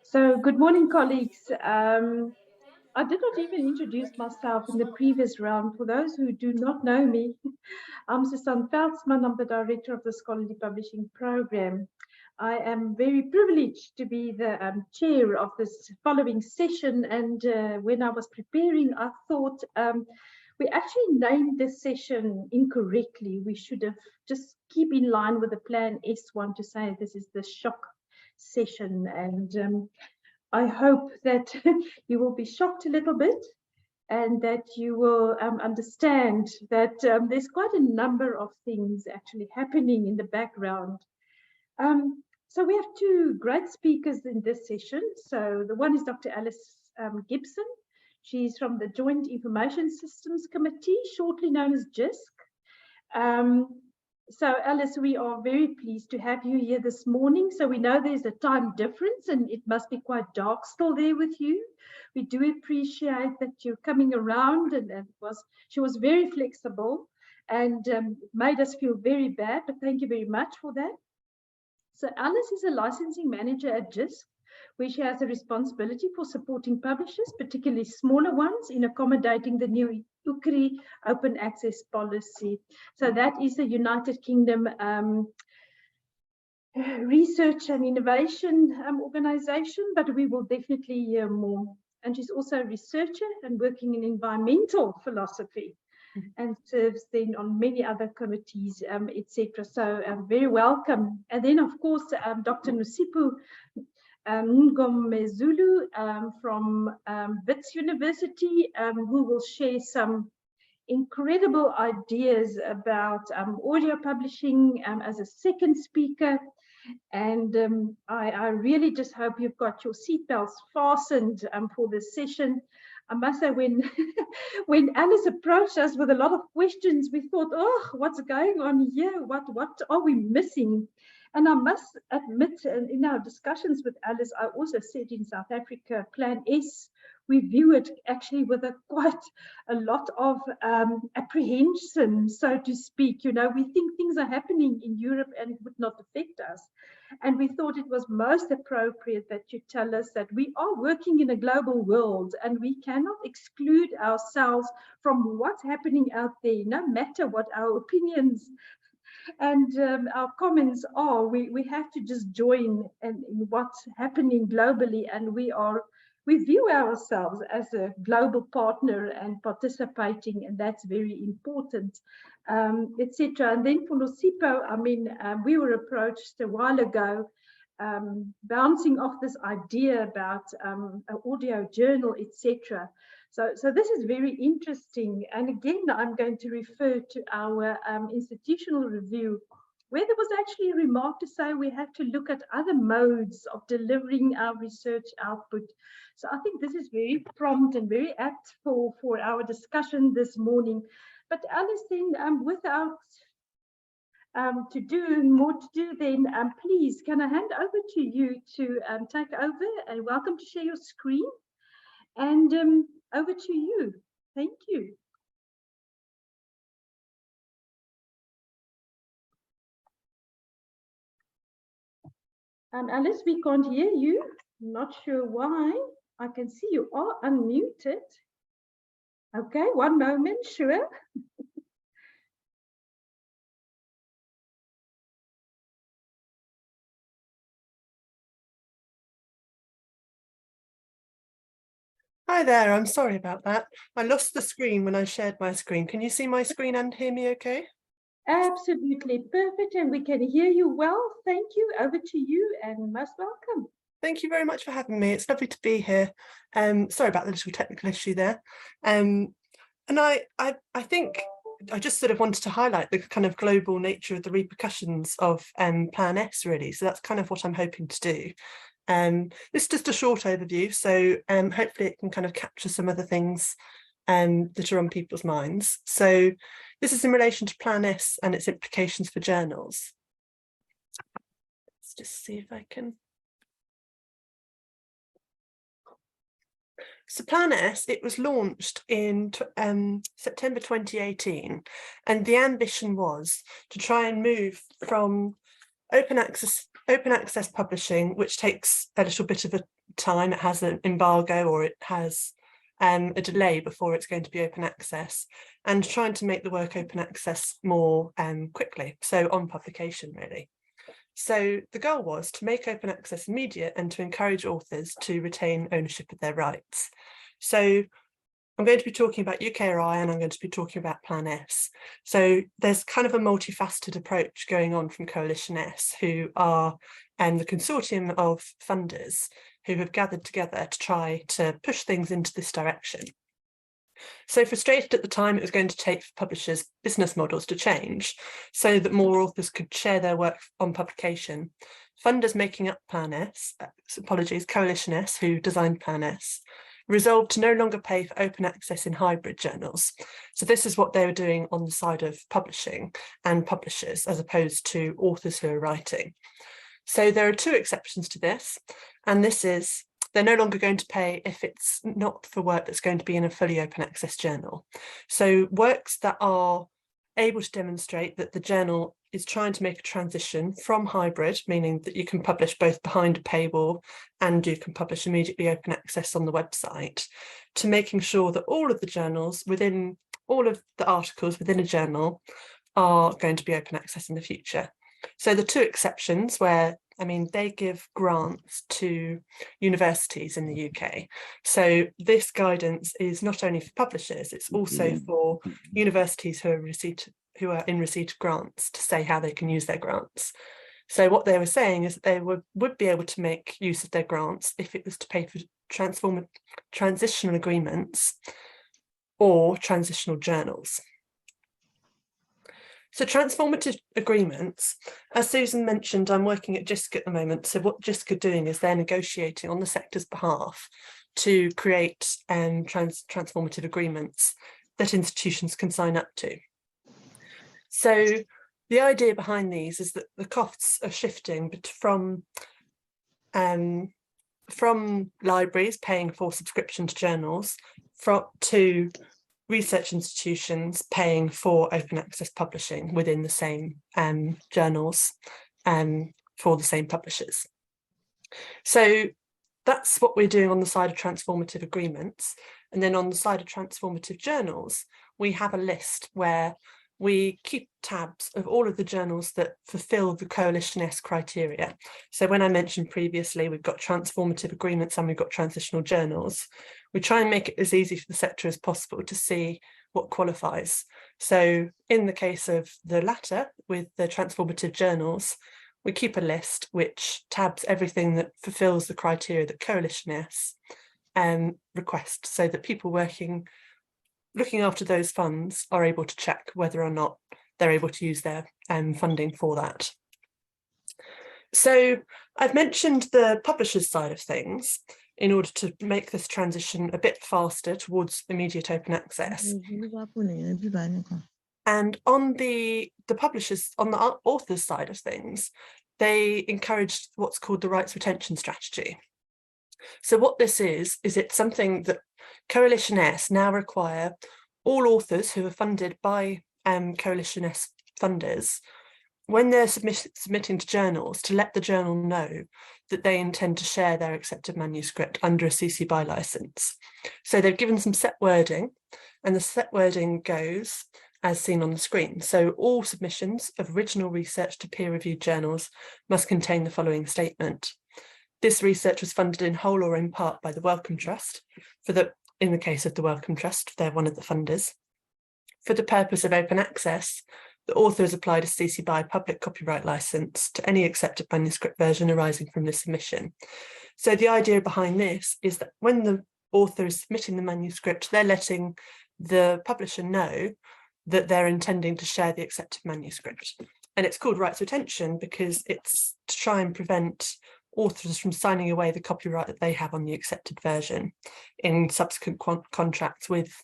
So, good morning, colleagues. I did not even introduce myself in the previous round. For those who do not know me, I'm Susan Veldsman. I'm the director of the Scholarly Publishing Program. I am very privileged to be the chair of this following session. And when I was preparing, I thought we actually named this session incorrectly. We should have just keep in line with the Plan S1 to say this is the shock session. And I hope that you will be shocked a little bit and that you will understand that there's quite a number of things actually happening in the background. So we have two great speakers in this session. So the one is Dr. Alice Gibson. She's from the Joint Information Systems Committee, shortly known as JISC. So Alice, we are very pleased to have you here this morning. So we know there's a time difference and it must be quite dark still there with you. We do appreciate that you're coming around, and she was very flexible and made us feel very bad, but thank you very much for that. So Alice is a licensing manager at JISC, where she has a responsibility for supporting publishers, particularly smaller ones, in accommodating the new UKRI open access policy. So that is the United Kingdom research and innovation organization, but we will definitely hear more. And she's also a researcher and working in environmental philosophy and serves then on many other committees, etc. So very welcome. And then, of course, Dr. Nosipho Ngomezulu from Wits University, who will share some incredible ideas about audio publishing as a second speaker. And I really just hope you've got your seatbelts fastened for this session. I must say, when Alice approached us with a lot of questions, we thought, oh, what's going on here? What are we missing? And I must admit, in our discussions with Alice, I also said in South Africa, Plan S, we view it actually with quite a lot of apprehension, so to speak. You know, we think things are happening in Europe and it would not affect us. And we thought it was most appropriate that you tell us that we are working in a global world and we cannot exclude ourselves from what's happening out there, no matter what our opinions and our comments are. We have to just join in what's happening globally, and we view ourselves as a global partner and participating, and that's very important, etc. And then for Nosipho, I mean, we were approached a while ago, bouncing off this idea about an audio journal, etc. So this is very interesting. And again, I'm going to refer to our institutional review, where there was actually a remark to say we have to look at other modes of delivering our research output. So I think this is very prompt and very apt for our discussion this morning. But Alice, then without more to do, then please, can I hand over to you to take over, and welcome to share your screen. And over to you. Thank you. Alice, we can't hear you. Not sure why. I can see you are unmuted. Okay, one moment, sure. Hi there, I'm sorry about that. I lost the screen when I shared my screen. Can you see my screen and hear me okay? Absolutely perfect, and we can hear you well. Thank you. Over to you, and most welcome. Thank you very much for having me. It's lovely to be here. Sorry about the little technical issue there. And I think I just sort of wanted to highlight the kind of global nature of the repercussions of Plan S, really. So that's kind of what I'm hoping to do. This is just a short overview, so hopefully it can kind of capture some of the things that are on people's minds. So this is in relation to Plan S and its implications for journals. Let's just see if I can. So Plan S, it was launched in September 2018, and the ambition was to try and move from open access open access publishing, which takes a little bit of a time. It has an embargo, or it has a delay before it's going to be open access, and trying to make the work open access more quickly, so on publication really. So the goal was to make open access immediate and to encourage authors to retain ownership of their rights. So I'm going to be talking about UKRI and I'm going to be talking about Plan S. So there's kind of a multifaceted approach going on from Coalition S, who are the consortium of funders who have gathered together to try to push things into this direction. So frustrated at the time it was going to take for publishers' business models to change so that more authors could share their work on publication, funders making up Plan S, Coalition S, who designed Plan S, resolved to no longer pay for open access in hybrid journals. So this is what they were doing on the side of publishing and publishers, as opposed to authors who are writing. So there are two exceptions to this, and this is they're no longer going to pay if it's not for work that's going to be in a fully open access journal. So works that are able to demonstrate that the journal is trying to make a transition from hybrid, meaning that you can publish both behind a paywall and you can publish immediately open access on the website, to making sure that all of the journals within all of the articles within a journal are going to be open access in the future. So the two exceptions where, I mean, they give grants to universities in the UK. So this guidance is not only for publishers, it's also for universities who are in receipt of grants to say how they can use their grants. So what they were saying is that they would be able to make use of their grants if it was to pay for transitional agreements or transitional journals. So transformative agreements, as Susan mentioned, I'm working at JISC at the moment. So what JISC are doing is they're negotiating on the sector's behalf to create transformative agreements that institutions can sign up to. So the idea behind these is that the costs are shifting from libraries paying for subscription to journals to research institutions paying for open access publishing within the same journals for the same publishers. So that's what we're doing on the side of transformative agreements. And then on the side of transformative journals, we have a list where we keep tabs of all of the journals that fulfill the Coalition S criteria. So when I mentioned previously, we've got transformative agreements and we've got transitional journals. We try and make it as easy for the sector as possible to see what qualifies. So in the case of the latter, with the transformative journals, we keep a list which tabs everything that fulfills the criteria that Coalition S requests, so that people looking after those funds are able to check whether or not they're able to use their funding for that. So I've mentioned the publishers side of things in order to make this transition a bit faster towards immediate open access. And on the publishers, on the authors side of things, they encouraged what's called the rights retention strategy. So what this is it's something that Coalition S now require all authors who are funded by Coalition S funders, when they're submitting to journals, to let the journal know that they intend to share their accepted manuscript under a CC BY license. So they've given some set wording, and the set wording goes as seen on the screen. So all submissions of original research to peer-reviewed journals must contain the following statement. This research was funded in whole or in part by the Wellcome Trust. In the case of the Wellcome Trust, they're one of the funders. For the purpose of open access, the author has applied a CC BY public copyright license to any accepted manuscript version arising from the submission. So the idea behind this is that when the author is submitting the manuscript, they're letting the publisher know that they're intending to share the accepted manuscript. And it's called rights retention because it's to try and prevent authors from signing away the copyright that they have on the accepted version in subsequent contracts with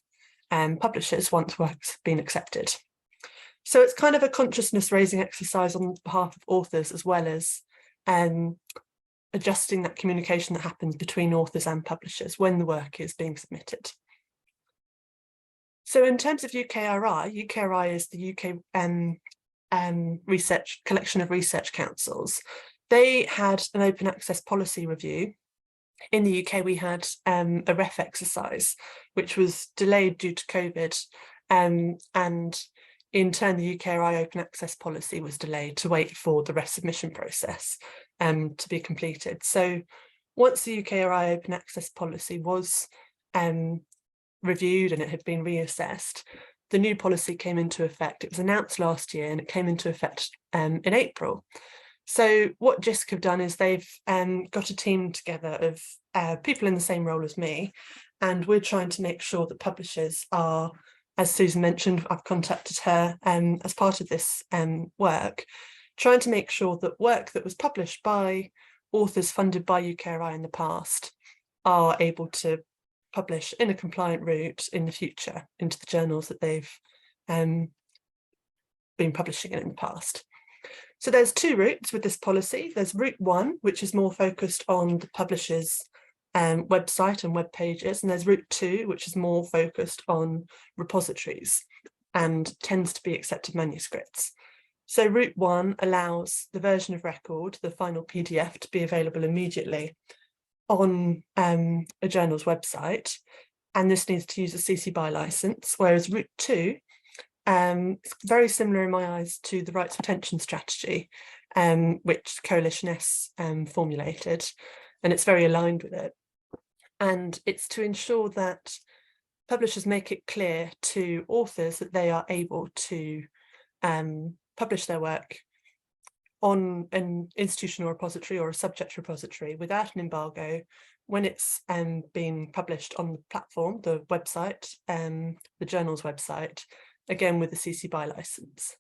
publishers once works have been accepted. So it's kind of a consciousness raising exercise on behalf of authors, as well as adjusting that communication that happens between authors and publishers when the work is being submitted. So in terms of UKRI is the UK research collection of research councils they had an open access policy review. In the UK, we had a REF exercise, which was delayed due to COVID, and in turn, the UKRI open access policy was delayed to wait for the REF submission process to be completed. So once the UKRI open access policy was reviewed and it had been reassessed, the new policy came into effect. It was announced last year and it came into effect in April. So what JISC have done is they've got a team together of people in the same role as me, and we're trying to make sure that publishers are, as Susan mentioned, I've contacted her as part of this work, trying to make sure that work that was published by authors funded by UKRI in the past are able to publish in a compliant route in the future into the journals that they've been publishing in the past. So there's two routes with this policy. There's route one, which is more focused on the publisher's website and web pages, and there's route two, which is more focused on repositories and tends to be accepted manuscripts. So route one allows the version of record, the final PDF, to be available immediately on a journal's website, and this needs to use a CC BY license, whereas route two, it's very similar in my eyes to the rights retention strategy, which Coalition S formulated, and it's very aligned with it. And it's to ensure that publishers make it clear to authors that they are able to publish their work on an institutional repository or a subject repository without an embargo when it's been published on the platform, the website, the journal's website, again with the CC BY license.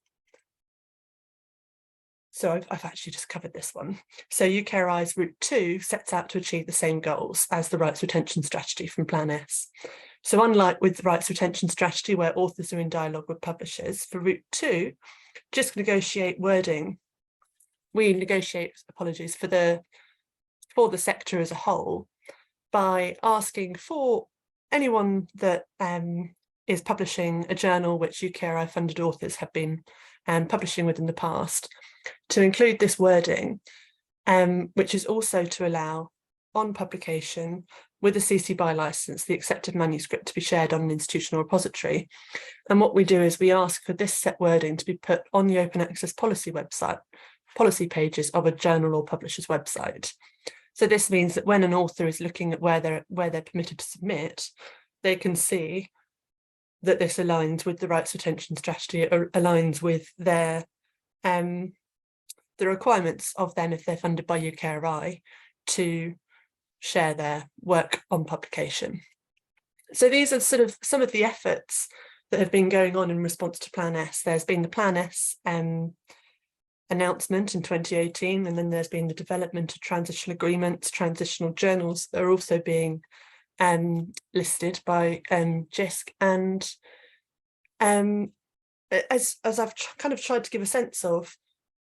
So I've actually just covered this one. So UKRI's route two sets out to achieve the same goals as the rights retention strategy from Plan S. So unlike with the rights retention strategy where authors are in dialogue with publishers, for route two, just negotiate wording. We negotiate, apologies, for the sector as a whole by asking for anyone that is publishing a journal which UKRI funded authors have been publishing with in the past to include this wording, which is also to allow on publication with a CC BY license, the accepted manuscript to be shared on an institutional repository. And what we do is we ask for this set wording to be put on the open access policy website, policy pages of a journal or publisher's website. So this means that when an author is looking at where they're permitted to submit, they can see that this aligns with the rights retention strategy, or aligns with their the requirements of them if they're funded by UKRI to share their work on publication. So these are sort of some of the efforts that have been going on in response to Plan S. There's been the Plan S announcement in 2018, and then there's been the development of transitional agreements, transitional journals that are also being listed by JISC, and as I've kind of tried to give a sense of,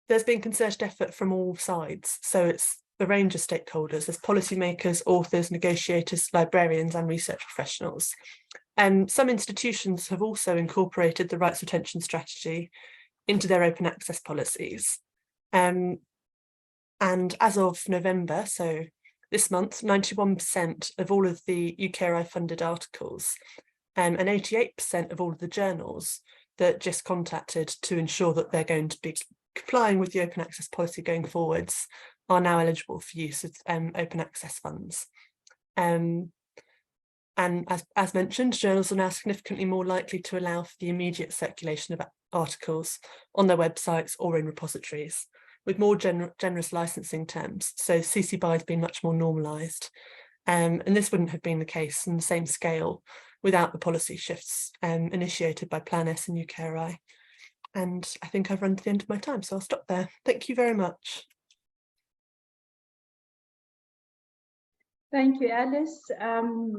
there's been concerted effort from all sides. So it's a range of stakeholders. There's policymakers, authors, negotiators, librarians, and research professionals. Some institutions have also incorporated the rights retention strategy into their open access policies. And as of November, so this month, 91% of all of the UKRI funded articles and 88% of all of the journals that JISC contacted to ensure that they're going to be complying with the open access policy going forwards are now eligible for use of open access funds. And as mentioned, journals are now significantly more likely to allow for the immediate circulation of articles on their websites or in repositories, with more generous licensing terms. So CC BY has been much more normalised. And this wouldn't have been the case on the same scale without the policy shifts initiated by Plan S and UKRI. And I think I've run to the end of my time, so I'll stop there. Thank you very much. Thank you, Alice.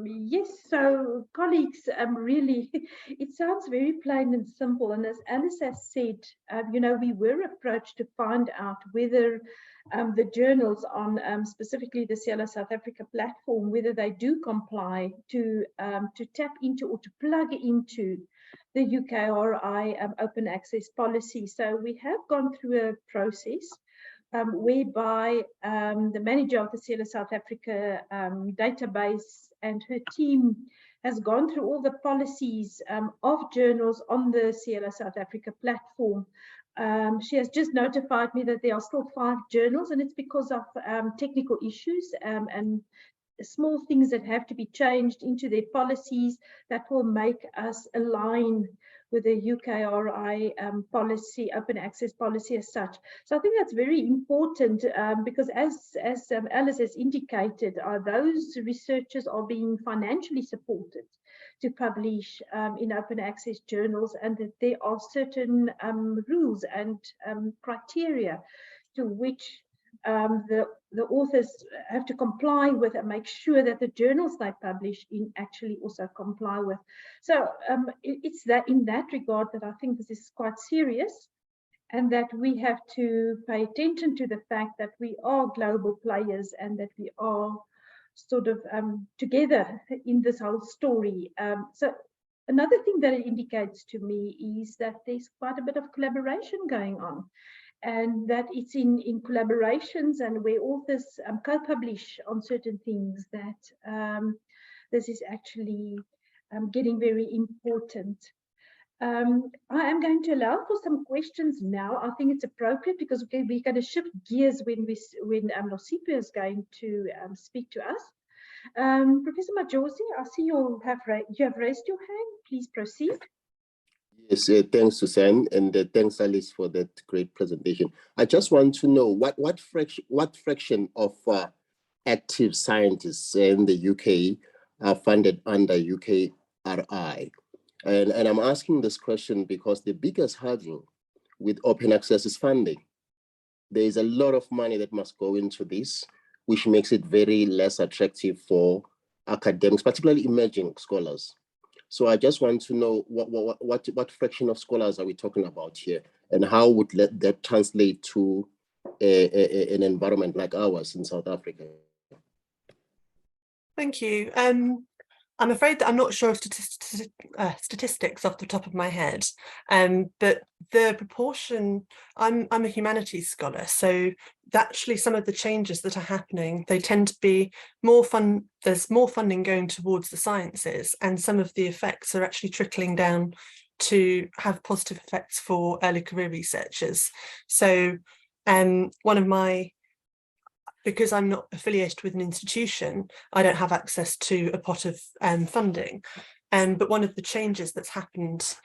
Yes, so colleagues, really, it sounds very plain and simple. And as Alice has said, we were approached to find out whether the journals on specifically the CELA South Africa platform, whether they do comply to tap into or to plug into the UKRI open access policy. So we have gone through a process whereby the manager of the CLS South Africa database and her team has gone through all the policies of journals on the CLS South Africa platform. She has just notified me that there are still 5 journals, and it's because of technical issues and small things that have to be changed into their policies that will make us align with the UKRI policy, open access policy as such. So I think that's very important because as Alice has indicated, those researchers are being financially supported to publish in open access journals, and that there are certain rules and criteria to which the authors have to comply with and make sure that the journals they publish in actually also comply with. So it's that in that regard that I think this is quite serious, and that we have to pay attention to the fact that we are global players and that we are sort of together in this whole story. So another thing that it indicates to me is that there's quite a bit of collaboration going on, and that it's in collaborations and where authors co-publish on certain things that this is actually getting very important. I am going to allow for some questions now. I think it's appropriate because we're going to shift gears when Nosipho is going to speak to us. Professor Majosi, I see you have raised your hand. Please proceed. Yes, thanks, Suzanne, and thanks, Alice, for that great presentation. I just want to know what fraction of active scientists in the UK are funded under UKRI, and I'm asking this question because the biggest hurdle with open access is funding. There is a lot of money that must go into this, which makes it very less attractive for academics, particularly emerging scholars. So I just want to know what fraction of scholars are we talking about here, and how would that translate to an environment like ours in South Africa? Thank you. I'm afraid that I'm not sure of statistics off the top of my head, but the proportion, I'm a humanities scholar, so actually some of the changes that are happening, they tend to be more fun. There's more funding going towards the sciences, and some of the effects are actually trickling down to have positive effects for early career researchers. So because I'm not affiliated with an institution, I don't have access to a pot of funding. But one of the changes that's happened,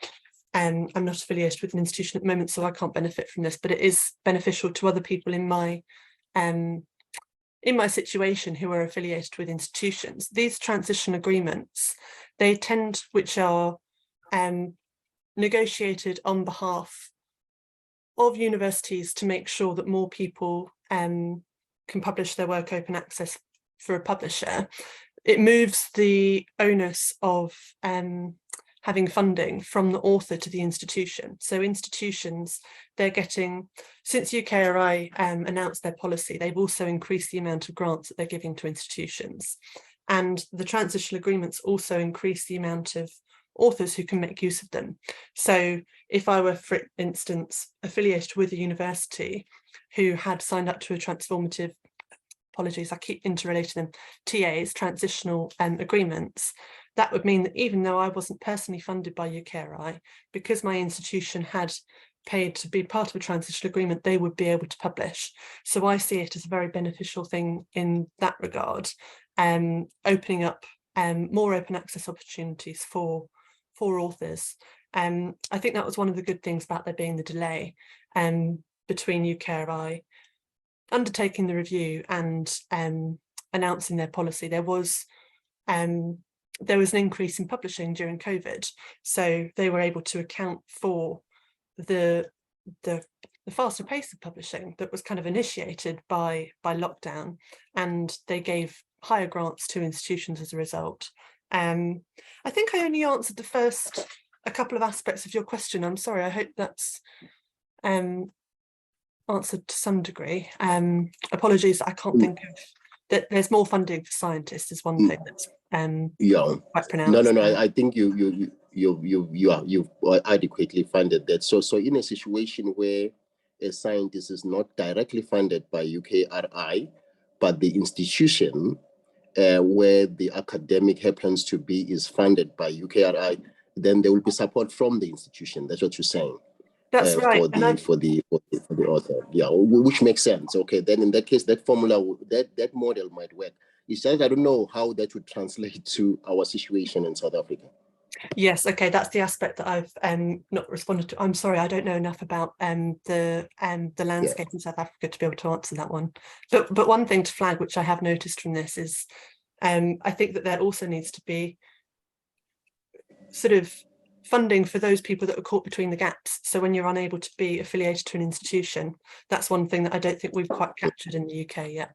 I'm not affiliated with an institution at the moment, so I can't benefit from this, but it is beneficial to other people in my situation who are affiliated with institutions. These transition agreements, which are negotiated on behalf of universities to make sure that more people can publish their work open access for a publisher. It moves the onus of having funding from the author to the institution. So institutions, they're getting, since UKRI announced their policy, they've also increased the amount of grants that they're giving to institutions. And the transitional agreements also increase the amount of authors who can make use of them. So if I were, for instance, affiliated with a university who had signed up to a transformative, apologies, I keep interrelating them, TAs, transitional agreements, that would mean that even though I wasn't personally funded by UKRI, because my institution had paid to be part of a transitional agreement, they would be able to publish. So I see it as a very beneficial thing in that regard, opening up more open access opportunities for authors. I think that was one of the good things about there being the delay between UKRI undertaking the review and announcing their policy. There was an increase in publishing during COVID, so they were able to account for the faster pace of publishing that was kind of initiated by lockdown, and they gave higher grants to institutions as a result. I think I only answered a couple of aspects of your question. I'm sorry, I hope that's answered to some degree. Apologies, I can't think of that. There's more funding for scientists is one thing that's quite pronounced. No, I think you've adequately funded that. So in a situation where a scientist is not directly funded by UKRI, but the institution where the academic happens to be is funded by UKRI, then there will be support from the institution. That's what you're saying. That's right. For the author, yeah, which makes sense. Okay, then in that case, that formula, that model might work. It's just I don't know how that would translate to our situation in South Africa. Yes, okay, that's the aspect that I've not responded to. I'm sorry, I don't know enough about the landscape in South Africa to be able to answer that one. But one thing to flag, which I have noticed from this, is I think that there also needs to be sort of funding for those people that are caught between the gaps. So when you're unable to be affiliated to an institution, that's one thing that I don't think we've quite captured in the UK yet.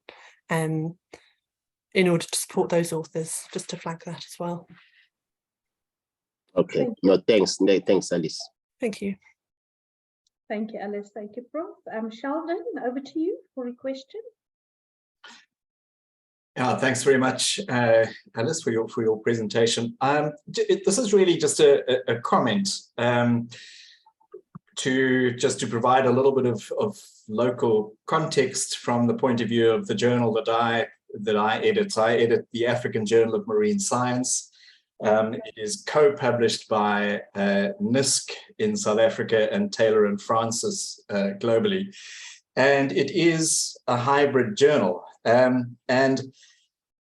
In order to support those authors, just to flag that as well. Okay, no, thanks. Thanks, Alice. Thank you. Thank you, Alice. Thank you, Prof. Sheldon, over to you for a question. Yeah, thanks very much, Alice, for your presentation. This is really just a comment to provide a little bit of local context from the point of view of the journal that I edit. I edit the African Journal of Marine Science. It is co-published by NSEF in South Africa and Taylor and Francis globally. And it is a hybrid journal. And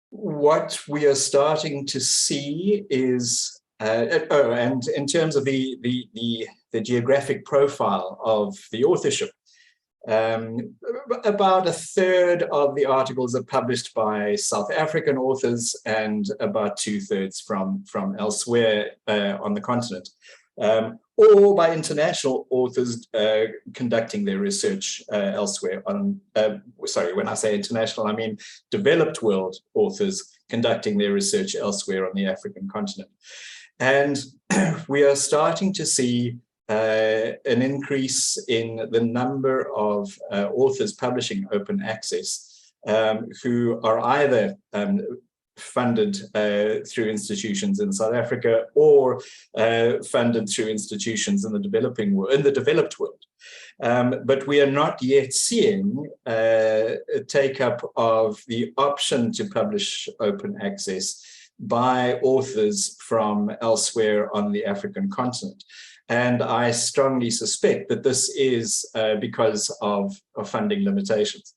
what we are starting to see is, and in terms of the geographic profile of the authorship, about a third of the articles are published by South African authors and about 2/3 from elsewhere on the continent, or by international authors conducting their research elsewhere on, sorry, when I say international, I mean developed world authors conducting their research elsewhere on the African continent. And we are starting to see an increase in the number of authors publishing open access who are either funded through institutions in South Africa or funded through institutions in the developed world. But we are not yet seeing a take-up of the option to publish open access by authors from elsewhere on the African continent. And I strongly suspect that this is because of funding limitations.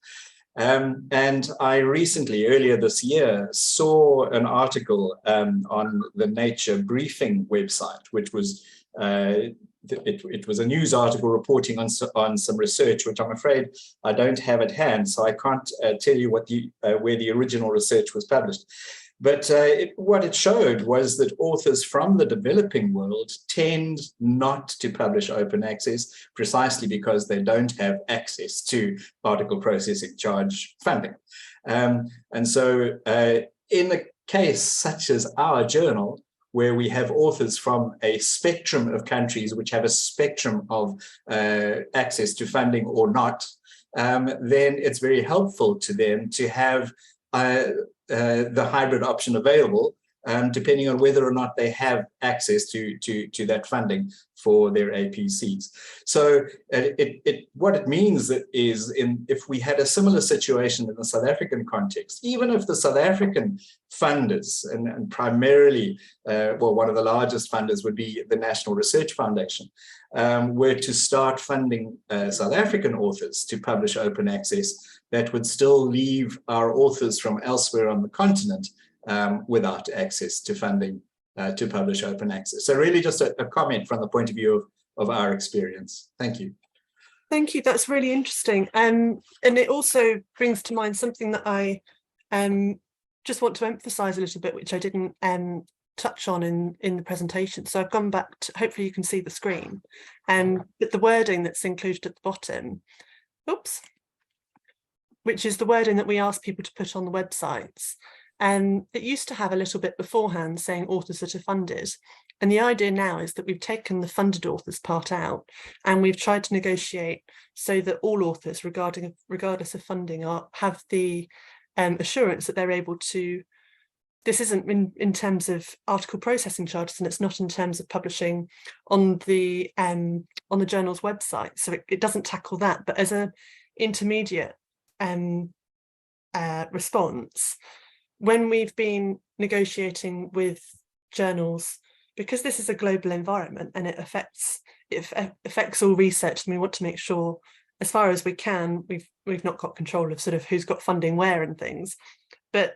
And I recently, earlier this year, saw an article on the Nature Briefing website, which was it was a news article reporting on some research, which I'm afraid I don't have at hand, so I can't tell you what where the original research was published. But what it showed was that authors from the developing world tend not to publish open access precisely because they don't have access to article processing charge funding. And so in a case such as our journal, where we have authors from a spectrum of countries which have a spectrum of access to funding or not, then it's very helpful to them to have the hybrid option available, depending on whether or not they have access to that funding for their APCs. So what it means is, if we had a similar situation in the South African context, even if the South African funders, and primarily, well, one of the largest funders would be the National Research Foundation, were to start funding South African authors to publish open access, that would still leave our authors from elsewhere on the continent without access to funding to publish open access. So really just a comment from the point of view of our experience. Thank you. Thank you, that's really interesting. And it also brings to mind something that I just want to emphasize a little bit, which I didn't touch on in the presentation. So I've gone back to, hopefully you can see the screen, but the wording that's included at the bottom, oops, which is the wording that we ask people to put on the websites. It used to have a little bit beforehand saying authors that are funded. And the idea now is that we've taken the funded authors part out, and we've tried to negotiate so that all authors, regardless of funding, have the assurance that they're able to. This isn't in terms of article processing charges, and it's not in terms of publishing on the the journal's website, so it doesn't tackle that. But as an intermediate response, when we've been negotiating with journals, because this is a global environment and it affects all research, and we want to make sure, as far as we can, we've not got control of sort of who's got funding where and things. But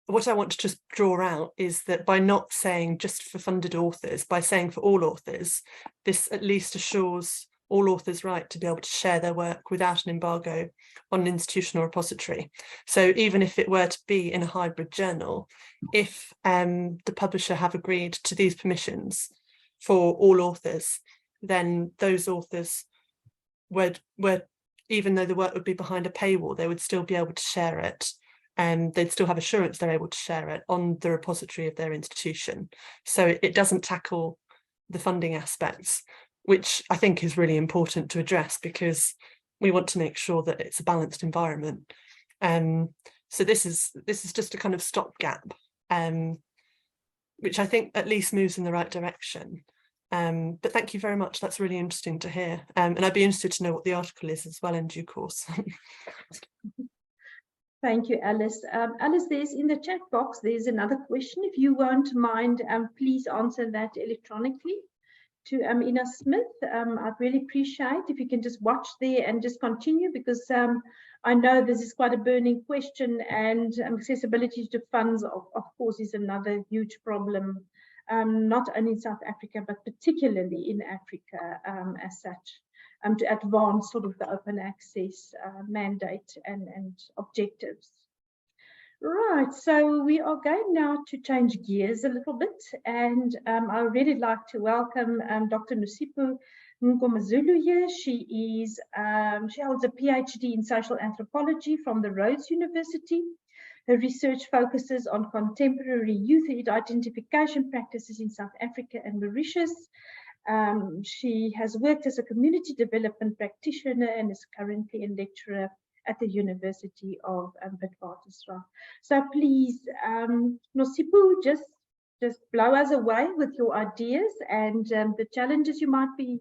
what I want to just draw out is that by not saying just for funded authors, by saying for all authors, this at least assures all authors' right to be able to share their work without an embargo on an institutional repository. So even if it were to be in a hybrid journal, if the publisher have agreed to these permissions for all authors, then those authors would, even though the work would be behind a paywall, they would still be able to share it. And they'd still have assurance they're able to share it on the repository of their institution. So it doesn't tackle the funding aspects, which I think is really important to address, because we want to make sure that it's a balanced environment. So this is just a kind of stopgap, which I think at least moves in the right direction. But thank you very much. That's really interesting to hear. And I'd be interested to know what the article is as well in due course. Thank you, Alice. Alice, there's in the chat box, there's another question. If you won't mind, please answer that electronically to Ina Smith. I'd really appreciate if you can just watch there and just continue, because I know this is quite a burning question, and accessibility to funds, of course, is another huge problem, not only in South Africa, but particularly in Africa as such. To advance sort of the open access mandate and objectives. Right, so we are going now to change gears a little bit, and I would really like to welcome Dr. Nosipho Nkomazulu here. She holds a PhD in social anthropology from the Rhodes University. Her research focuses on contemporary youth identification practices in South Africa and Mauritius. She has worked as a community development practitioner and is currently a lecturer at the University of Witwatersrand. So please, Nosipho, just blow us away with your ideas and the challenges you might be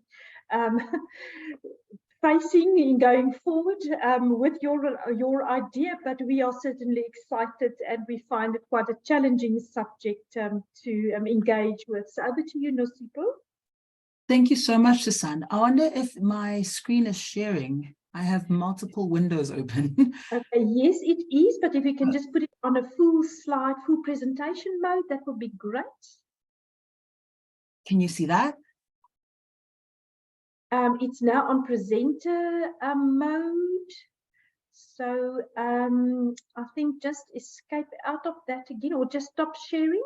facing in going forward with your idea, but we are certainly excited and we find it quite a challenging subject to engage with. So over to you, Nosipho. Thank you so much, Susan. I wonder if my screen is sharing. I have multiple windows open. Okay, yes, it is, but if you can just put it on a full slide, full presentation mode, that would be great. Can you see that? It's now on presenter mode. So I think just escape out of that again, or just stop sharing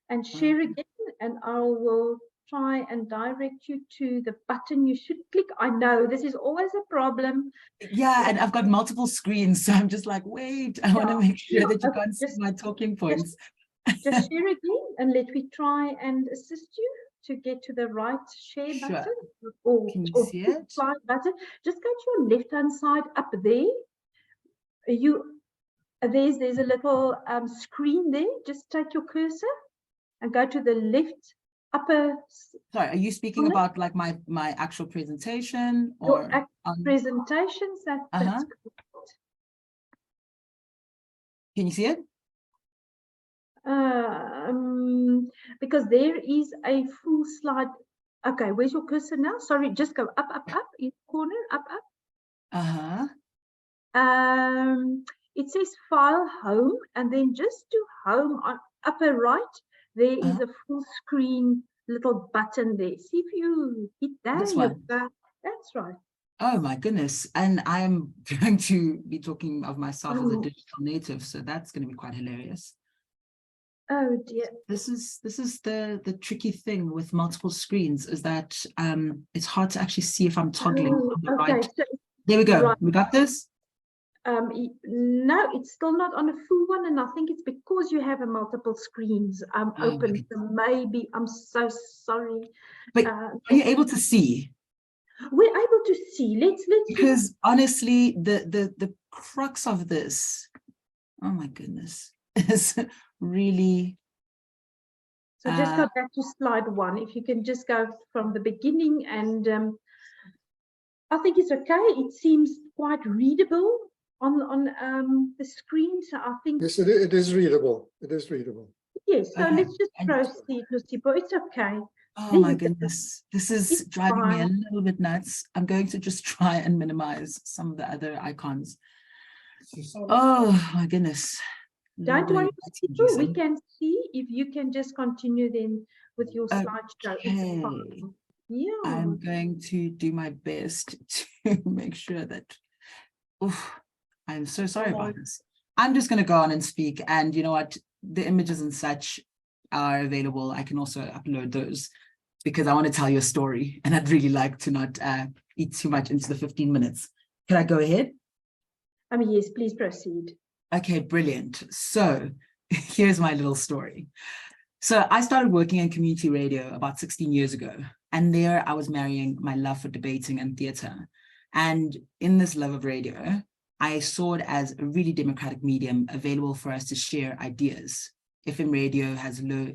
and share again, and I will try and direct you to the button you should click. I know this is always a problem. Yeah, and I've got multiple screens, so I'm just like, wait, I want to make sure that you can't see my talking points. Just share again, and let me try and assist you to get to the right share button. Or, can you see it? Slide button. Just go to your left-hand side up there. There's a little screen there. Just take your cursor and go to the left upper. Sorry, are you speaking about like my actual presentation or presentations? That's Can you see it? Because there is a full slide. Okay, where's your cursor now? Sorry, just go up in the corner, up. It says file home, and then just to home on upper right, there is a full screen little button there. See if you hit that. This one. That's right. Oh my goodness. And I am going to be talking of myself as a digital native, so that's going to be quite hilarious. Oh dear. This is the tricky thing with multiple screens, is that it's hard to actually see if I'm toggling on the right. So there we go. Right. We got this. No, it's still not on a full one, and I think it's because you have a multiple screens open. So maybe, I'm so sorry. But are you able to see? We're able to see. Let's because honestly, the crux of this, oh my goodness, is really So just go back to slide 1. If you can just go from the beginning, and I think it's okay. It seems quite readable on the screen. So I think yes, it is readable. It is readable. Yes. So Okay. let's just proceed, Nosipo. It's okay. Oh There my you go. goodness, this is It's driving me a fine. little bit nuts. I'm going to just try and minimize some of the other icons. Oh my goodness. Don't worry, Nosipo. We Nosipo. can see if you can just continue then with your slideshow. It's Okay. fine. Yeah. I'm going to do my best to make sure that, I'm so sorry about this. I'm just going to go on and speak, and you know what, the images and such are available. I can also upload those because I want to tell you a story, and I'd really like to not eat too much into the 15 minutes. Can I go ahead? Yes, please proceed. Okay, brilliant. So here's my little story. So I started working in community radio about 16 years ago, and there I was marrying my love for debating and theatre. And in this love of radio, I saw it as a really democratic medium available for us to share ideas. FM radio has low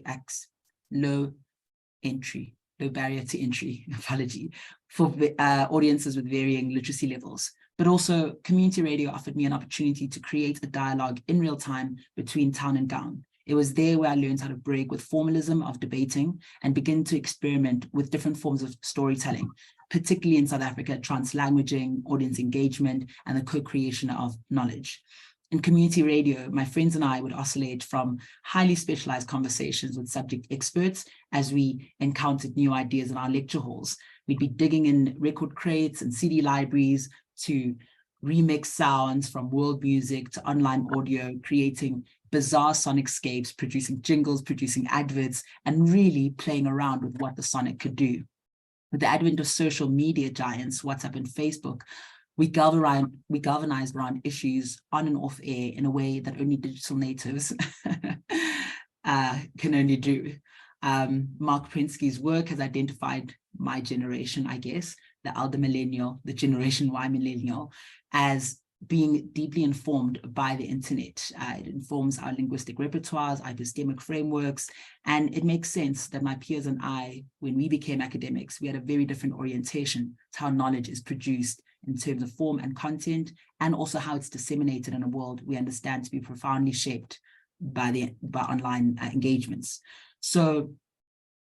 barrier to entry, apology, for audiences with varying literacy levels. But also community radio offered me an opportunity to create a dialogue in real time between town and gown. It was there where I learned how to break with formalism of debating and begin to experiment with different forms of storytelling, particularly in South Africa, translanguaging, audience engagement, and the co-creation of knowledge. In community radio, my friends and I would oscillate from highly specialized conversations with subject experts as we encountered new ideas in our lecture halls. We'd be digging in record crates and CD libraries to remix sounds from world music to online audio, creating bizarre sonicscapes, producing jingles, producing adverts, and really playing around with what the sonic could do. With the advent of social media giants, WhatsApp and Facebook, we galvanized around issues on and off air in a way that only digital natives can only do. Mark Prinsky's work has identified my generation, I guess, the elder millennial, the Generation Y millennial, as being deeply informed by the internet. It informs our linguistic repertoires, our epistemic frameworks, and it makes sense that my peers and I, when we became academics, we had a very different orientation to how knowledge is produced in terms of form and content, and also how it's disseminated in a world we understand to be profoundly shaped by online engagements. So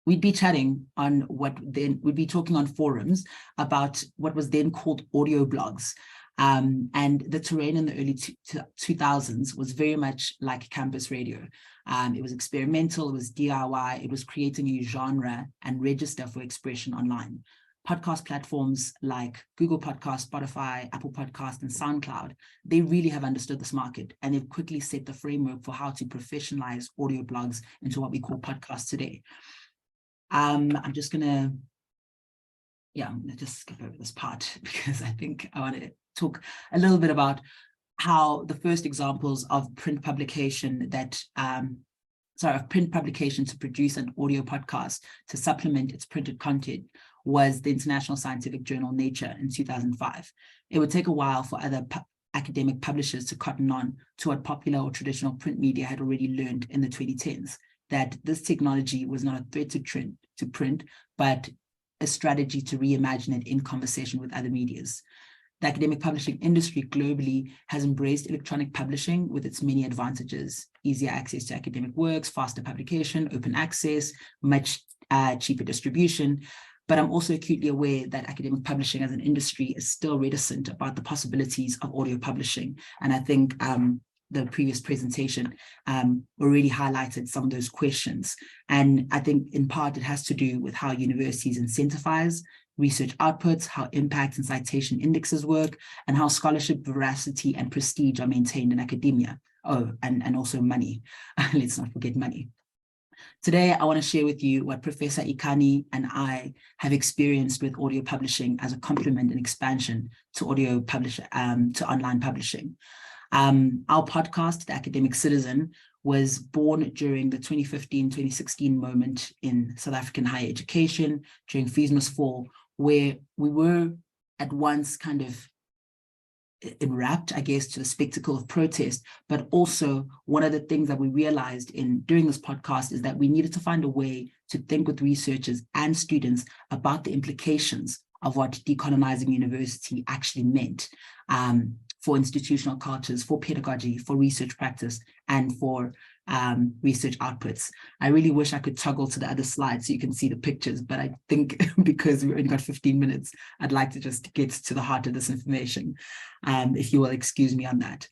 we'd be chatting on we'd be talking on forums about what was then called audio blogs. And the terrain in the early 2000s was very much like campus radio. It was experimental, it was DIY, it was creating a genre and register for expression online. Podcast platforms like Google Podcast, Spotify, Apple Podcast, and SoundCloud, they really have understood this market, and they've quickly set the framework for how to professionalize audio blogs into what we call podcasts today. I'm just gonna just skip over this part because I think I want to talk a little bit about how the first examples of print publication to produce an audio podcast to supplement its printed content was the international scientific journal Nature in 2005. It would take a while for other academic publishers to cotton on to what popular or traditional print media had already learned in the 2010s, that this technology was not a threat to print, but a strategy to reimagine it in conversation with other medias. The academic publishing industry globally has embraced electronic publishing with its many advantages: easier access to academic works, faster publication, open access, much cheaper distribution. But I'm also acutely aware that academic publishing as an industry is still reticent about the possibilities of audio publishing. And I think the previous presentation already highlighted some of those questions. And I think in part it has to do with how universities incentivize research outputs, how impact and citation indexes work, and how scholarship veracity and prestige are maintained in academia. Oh, and also money. Let's not forget money. Today, I want to share with you what Professor Ikani and I have experienced with audio publishing as a complement and expansion to to online publishing. Our podcast, The Academic Citizen, was born during the 2015-2016 moment in South African higher education, during FISMA's fall, where we were at once kind of enwrapped, I guess, to the spectacle of protest. But also, one of the things that we realized in doing this podcast is that we needed to find a way to think with researchers and students about the implications of what decolonizing university actually meant for institutional cultures, for pedagogy, for research practice, and for research outputs. I really wish I could toggle to the other slide so you can see the pictures, but I think because we only got 15 minutes, I'd like to just get to the heart of this information, if you will excuse me on that.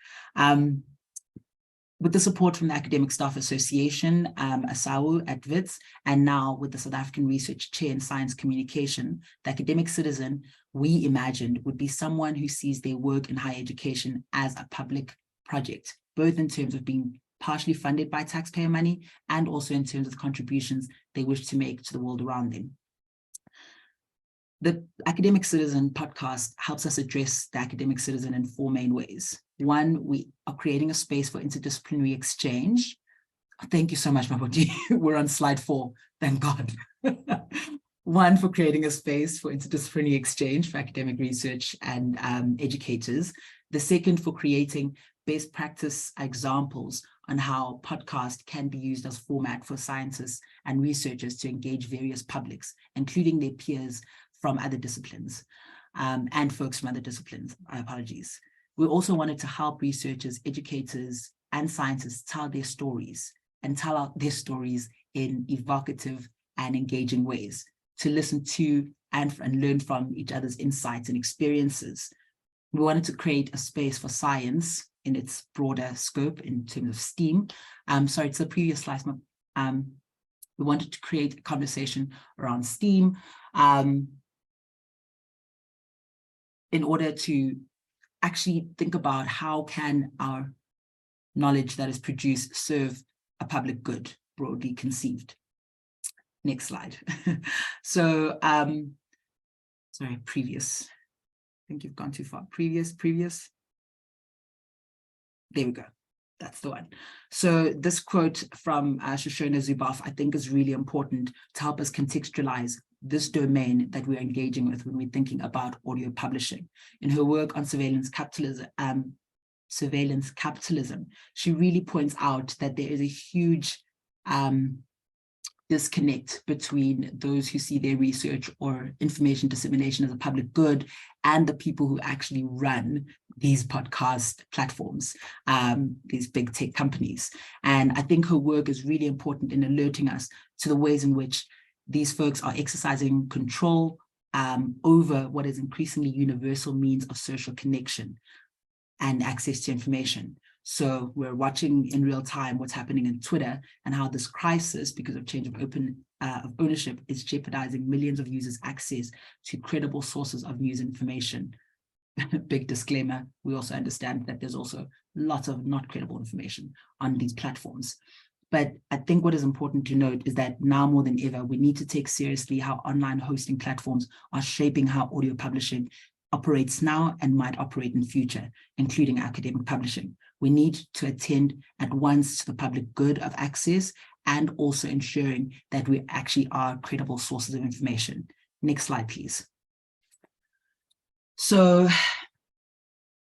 With the support from the Academic Staff Association, ASAU at WITS, and now with the South African Research Chair in Science Communication, the academic citizen we imagined would be someone who sees their work in higher education as a public project, both in terms of being partially funded by taxpayer money and also in terms of the contributions they wish to make to the world around them. The Academic Citizen podcast helps us address the academic citizen in 4 main ways. One, we are creating a space for interdisciplinary exchange. Thank you so much, Mabodi. We're on slide 4, thank God. One, for creating a space for interdisciplinary exchange for academic research and educators. The second, for creating best practice examples on how podcast can be used as format for scientists and researchers to engage various publics, including their peers from other disciplines and folks from other disciplines, apologies. We also wanted to help researchers, educators, and scientists tell their stories and tell out their stories in evocative and engaging ways, to listen to and learn from each other's insights and experiences. We wanted to create a space for science in its broader scope in terms of STEAM. Sorry, it's the previous slide. We wanted to create a conversation around STEAM in order to actually think about how can our knowledge that is produced serve a public good, broadly conceived. Next slide. So, sorry, previous. I think you've gone too far. Previous. There we go. That's the one. So this quote from Shoshona Zuboff, I think, is really important to help us contextualize this domain that we're engaging with when we're thinking about audio publishing. In her work on surveillance capitalism, she really points out that there is a huge disconnect between those who see their research or information dissemination as a public good and the people who actually run these podcast platforms, these big tech companies. And I think her work is really important in alerting us to the ways in which these folks are exercising control over what is increasingly universal means of social connection and access to information. So we're watching in real time what's happening in Twitter and how this crisis, because of change of ownership, is jeopardizing millions of users' access to credible sources of news information. Big disclaimer, we also understand that there's also lots of not credible information on these platforms. But I think what is important to note is that now more than ever, we need to take seriously how online hosting platforms are shaping how audio publishing operates now and might operate in future, including academic publishing. We need to attend at once to the public good of access and also ensuring that we actually are credible sources of information. Next slide, please. So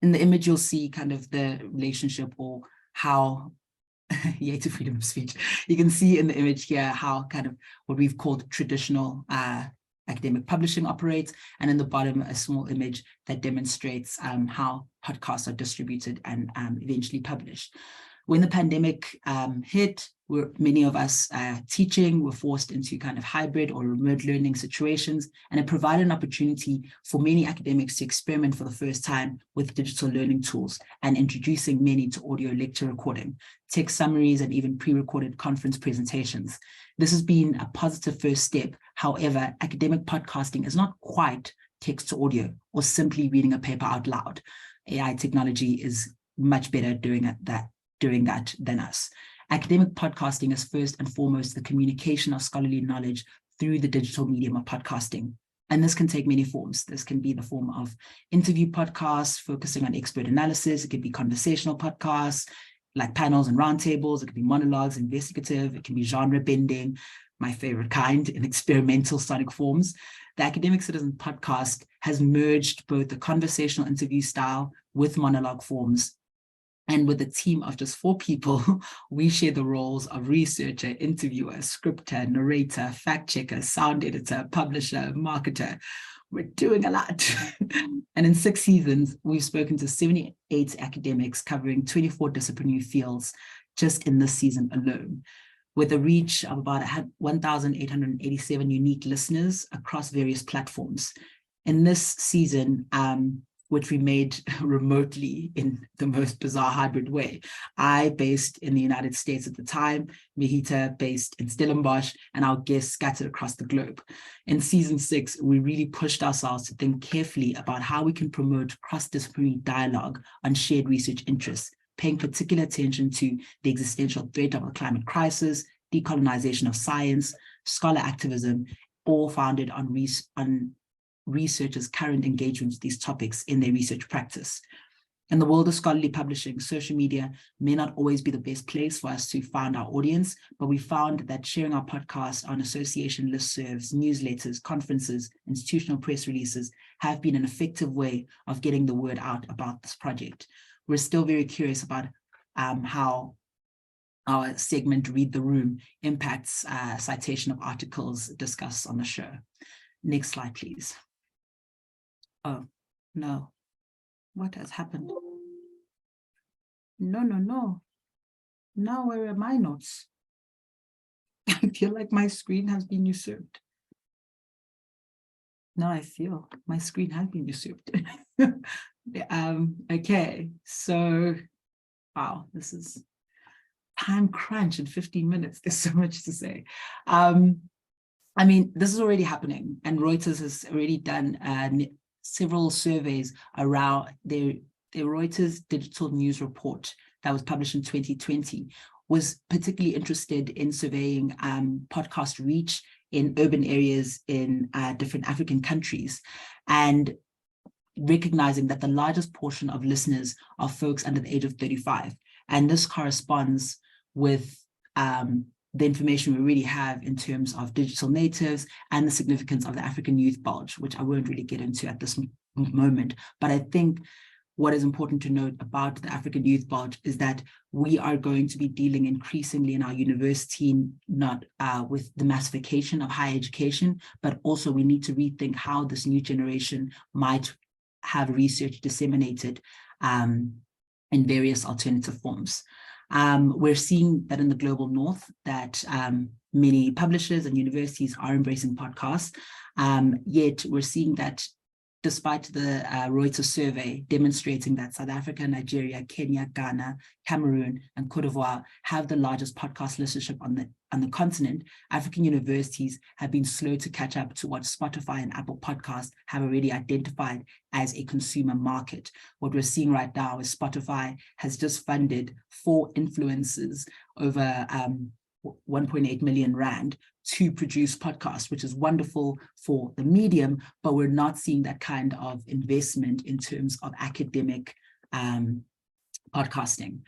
in the image, you'll see kind of the relationship or how, yay to freedom of speech. You can see in the image here how kind of what we've called traditional academic publishing operates, and in the bottom, a small image that demonstrates how podcasts are distributed and eventually published. When the pandemic hit, many of us teaching were forced into kind of hybrid or remote learning situations, and it provided an opportunity for many academics to experiment for the first time with digital learning tools and introducing many to audio lecture recording, text summaries, and even pre-recorded conference presentations. This has been a positive first step. However, academic podcasting is not quite text to audio or simply reading a paper out loud. AI technology is much better doing that than us. Academic podcasting is first and foremost the communication of scholarly knowledge through the digital medium of podcasting. And this can take many forms. This can be the form of interview podcasts focusing on expert analysis. It could be conversational podcasts. like panels and roundtables, it can be monologues, investigative, it can be genre bending, my favorite kind, in experimental sonic forms. The Academic Citizen podcast has merged both the conversational interview style with monologue forms. And with a team of just 4 people, we share the roles of researcher, interviewer, scripter, narrator, fact checker, sound editor, publisher, marketer. We're doing a lot. And in 6 seasons, we've spoken to 78 academics covering 24 disciplinary fields just in this season alone, with a reach of about 1,887 unique listeners across various platforms. In this season, which we made remotely in the most bizarre hybrid way. I based in the United States at the time, Mihita based in Stellenbosch, and our guests scattered across the globe. In season 6, we really pushed ourselves to think carefully about how we can promote cross-disciplinary dialogue on shared research interests, paying particular attention to the existential threat of a climate crisis, decolonization of science, scholar activism, all founded on researchers' current engagement with these topics in their research practice. In the world of scholarly publishing, social media may not always be the best place for us to find our audience, but we found that sharing our podcast on association listservs, newsletters, conferences, institutional press releases have been an effective way of getting the word out about this project. We're still very curious about how our segment Read the Room impacts citation of articles discussed on the show. Next slide, please. Oh, no. What has happened? No. Now where are my notes? I feel like my screen has been usurped. Now I feel my screen has been usurped. Okay, so, wow, this is time crunch in 15 minutes. There's so much to say. I mean, this is already happening, and Reuters has already done several surveys around their Reuters digital news report that was published in 2020, was particularly interested in surveying podcast reach in urban areas in different African countries, and recognizing that the largest portion of listeners are folks under the age of 35. And this corresponds with the information we really have in terms of digital natives and the significance of the African youth bulge, which I won't really get into at this moment. But I think what is important to note about the African youth bulge is that we are going to be dealing increasingly in our university, not with the massification of higher education, but also we need to rethink how this new generation might have research disseminated in various alternative forms. We're seeing that in the global north that many publishers and universities are embracing podcasts, yet we're seeing that despite the Reuters survey demonstrating that South Africa, Nigeria, Kenya, Ghana, Cameroon, and Cote d'Ivoire have the largest podcast listenership on the continent, African universities have been slow to catch up to what Spotify and Apple Podcasts have already identified as a consumer market. What we're seeing right now is Spotify has just funded 4 influencers over 1.8 million rand to produce podcasts, which is wonderful for the medium, but we're not seeing that kind of investment in terms of academic podcasting.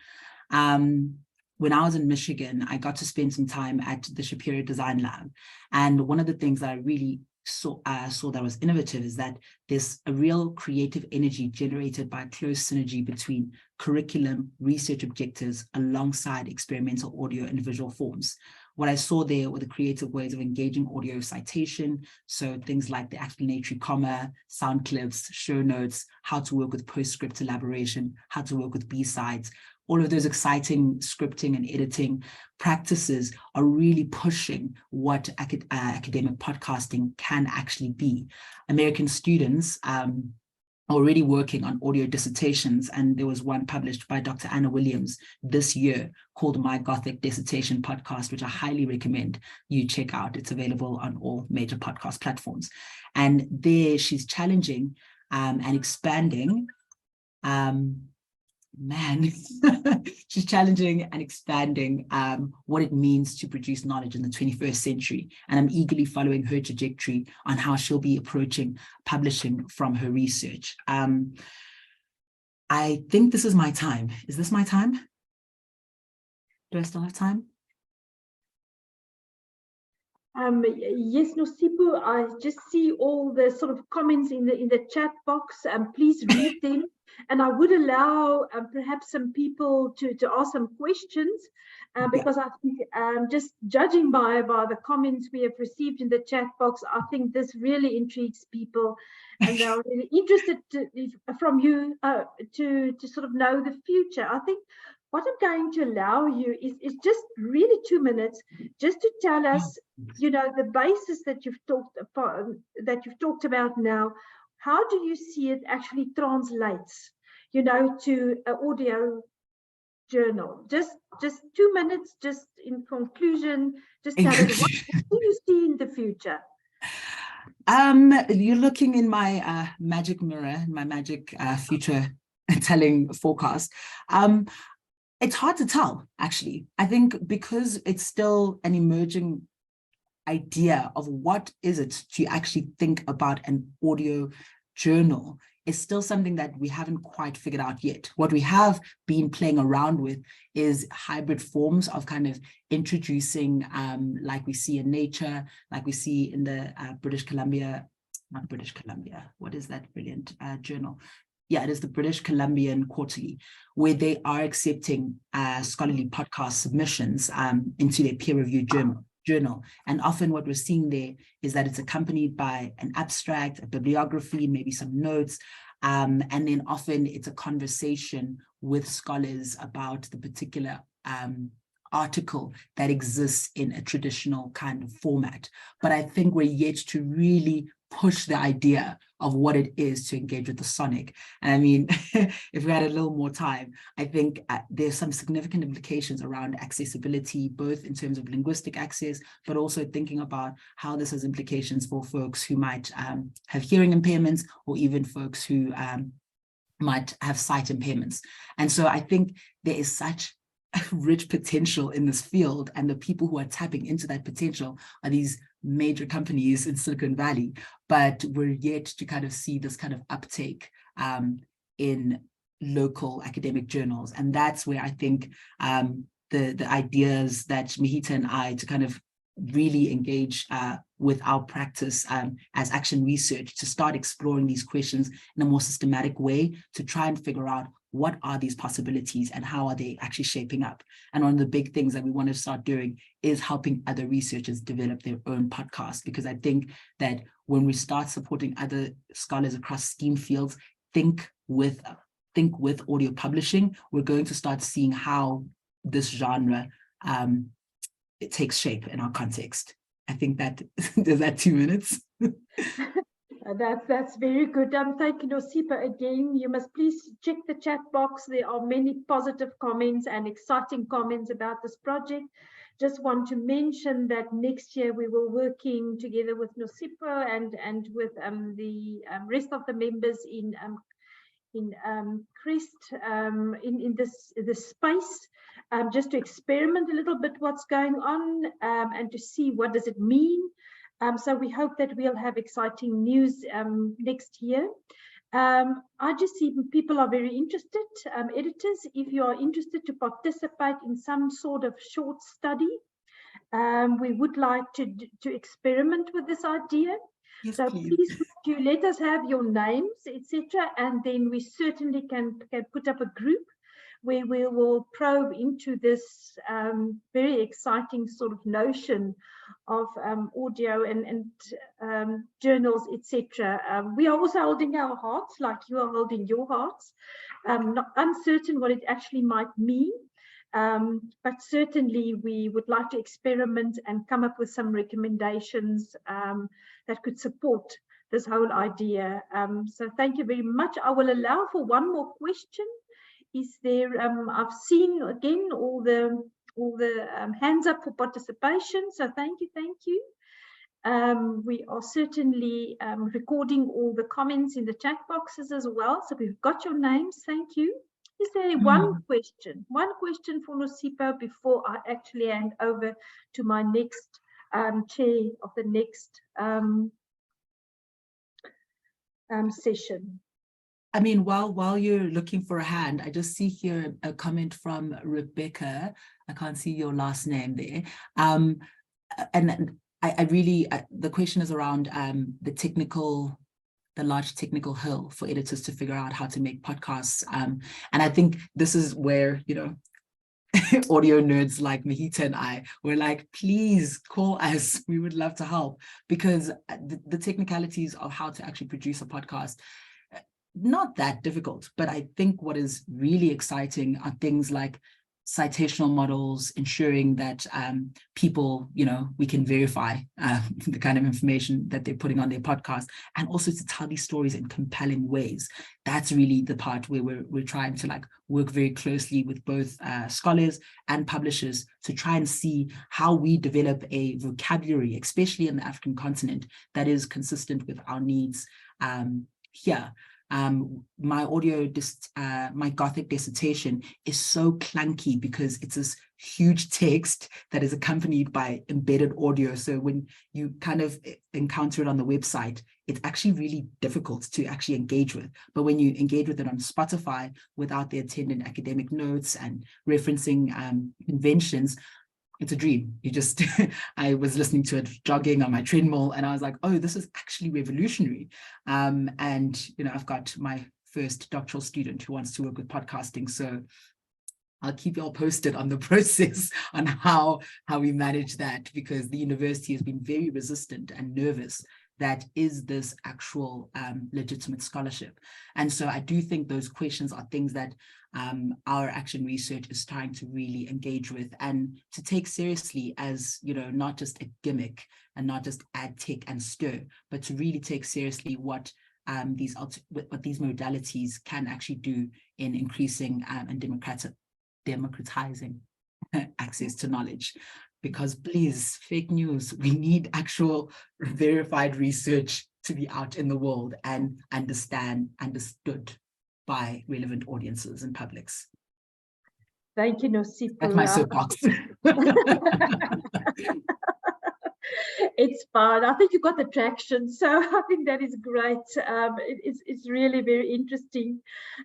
When I was in Michigan, I got to spend some time at the Shapiro Design Lab. And one of the things that I really saw that was innovative is that there's a real creative energy generated by close synergy between curriculum, research objectives, alongside experimental audio and visual forms. What I saw there were the creative ways of engaging audio citation, so things like the explanatory comma, sound clips, show notes, how to work with postscript elaboration, how to work with B-sides. All of those exciting scripting and editing practices are really pushing what academic podcasting can actually be. American students are already working on audio dissertations, and there was one published by Dr. Anna Williams this year called My Gothic Dissertation Podcast, which I highly recommend you check out. It's available on all major podcast platforms. And there she's challenging and expanding she's challenging and expanding what it means to produce knowledge in the 21st century. And I'm eagerly following her trajectory on how she'll be approaching publishing from her research. I think this is my time. Is this my time? Do I still have time? Yes, Nosipho, I just see all the sort of comments in the chat box. Please read them, and I would allow perhaps some people to ask some questions, because I think just judging by the comments we have received in the chat box, I think this really intrigues people, and they're really interested from you to sort of know the future. I think what I'm going to allow you is just really 2 minutes just to tell us, you know, the basis that you've talked about now. How do you see it actually translates, you know, to an audio journal? Just 2 minutes, just in conclusion, just tell us what do you see in the future? You're looking in my magic mirror, my magic future telling forecast. It's hard to tell, actually. I think because it's still an emerging idea of what is it to actually think about an audio journal is still something that we haven't quite figured out yet. What we have been playing around with is hybrid forms of kind of introducing, like we see in Nature, like we see in the what is that brilliant journal? Yeah, it is the British Columbian Quarterly, where they are accepting scholarly podcast submissions into their peer-reviewed journal. And often what we're seeing there is that it's accompanied by an abstract, a bibliography, maybe some notes, and then often it's a conversation with scholars about the particular article that exists in a traditional kind of format. But I think we're yet to really push the idea of what it is to engage with the sonic. And I mean, if we had a little more time, I think there's some significant implications around accessibility, both in terms of linguistic access, but also thinking about how this has implications for folks who might have hearing impairments, or even folks who might have sight impairments. And so I think there is such rich potential in this field, and the people who are tapping into that potential are these major companies in Silicon Valley, but we're yet to kind of see this kind of uptake in local academic journals. And that's where I think the ideas that Mihita and I to kind of really engage with our practice as action research, to start exploring these questions in a more systematic way, to try and figure out what are these possibilities and how are they actually shaping up. And one of the big things that we want to start doing is helping other researchers develop their own podcasts, because I think that when we start supporting other scholars across STEAM fields, think with audio publishing, we're going to start seeing how this genre it takes shape in our context. I think that, is that 2 minutes? That's very good. Thank you, Nosipho. Again, you must please check the chat box. There are many positive comments and exciting comments about this project. Just want to mention that next year we will working together with Nosipho and with the rest of the members in CREST in this space, just to experiment a little bit what's going on and to see what does it mean. So we hope that we'll have exciting news next year. I just see people are very interested. Editors, if you are interested to participate in some sort of short study, we would like to experiment with this idea. Yes, so please do let us have your names, etc., and then we certainly can put up a group where we will probe into this very exciting sort of notion of audio and journals, etc. We are also holding our hearts, like you are holding your hearts. Not uncertain what it actually might mean, but certainly we would like to experiment and come up with some recommendations that could support this whole idea. So thank you very much. I will allow for one more question. Is there? I've seen again all the hands up for participation. So thank you. We are certainly recording all the comments in the chat boxes as well. So we've got your names. Thank you. Is there one question for Nosipho before I actually hand over to my next chair of the next session? I mean, while you're looking for a hand, I just see here a comment from Rebecca. I can't see your last name there. And I really, the question is around the large technical hill for editors to figure out how to make podcasts. And I think this is where, you know, audio nerds like Mahita and I were like, please call us. We would love to help, because the technicalities of how to actually produce a podcast, not that difficult. But I think what is really exciting are things like citational models, ensuring that people, you know, we can verify the kind of information that they're putting on their podcast, and also to tell these stories in compelling ways. That's really the part where we're trying to like work very closely with both scholars and publishers to try and see how we develop a vocabulary, especially in the African continent, that is consistent with our needs here. My my Gothic dissertation is so clunky because it's this huge text that is accompanied by embedded audio. So when you kind of encounter it on the website, it's actually really difficult to actually engage with. But when you engage with it on Spotify without the attendant academic notes and referencing conventions, it's a dream. You just, I was listening to it jogging on my treadmill, and I was like, oh, this is actually revolutionary. And, you know, I've got my first doctoral student who wants to work with podcasting. So I'll keep you all posted on the process on how we manage that, because the university has been very resistant and nervous that is this actual legitimate scholarship. And so I do think those questions are things that our action research is trying to really engage with and to take seriously as, you know, not just a gimmick and not just add tick and stir, but to really take seriously what these modalities can actually do in increasing and democratizing access to knowledge. Because please, fake news, we need actual verified research to be out in the world and understood by relevant audiences and publics. Thank you, Nosipho. That's my soapbox. It's fine. I think you got the traction, so I think that is great. It's really very interesting.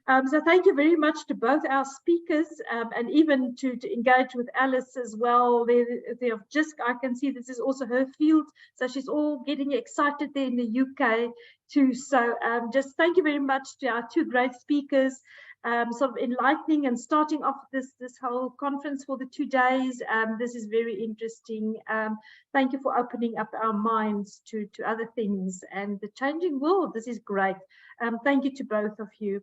So thank you very much to both our speakers, and even to engage with Alice as well. They have just, I can see this is also her field, so she's all getting excited there in the UK too. So just thank you very much to our two great speakers. Sort of enlightening and starting off this whole conference for the 2 days. This is very interesting. Thank you for opening up our minds to other things and the changing world. This is great. Thank you to both of you.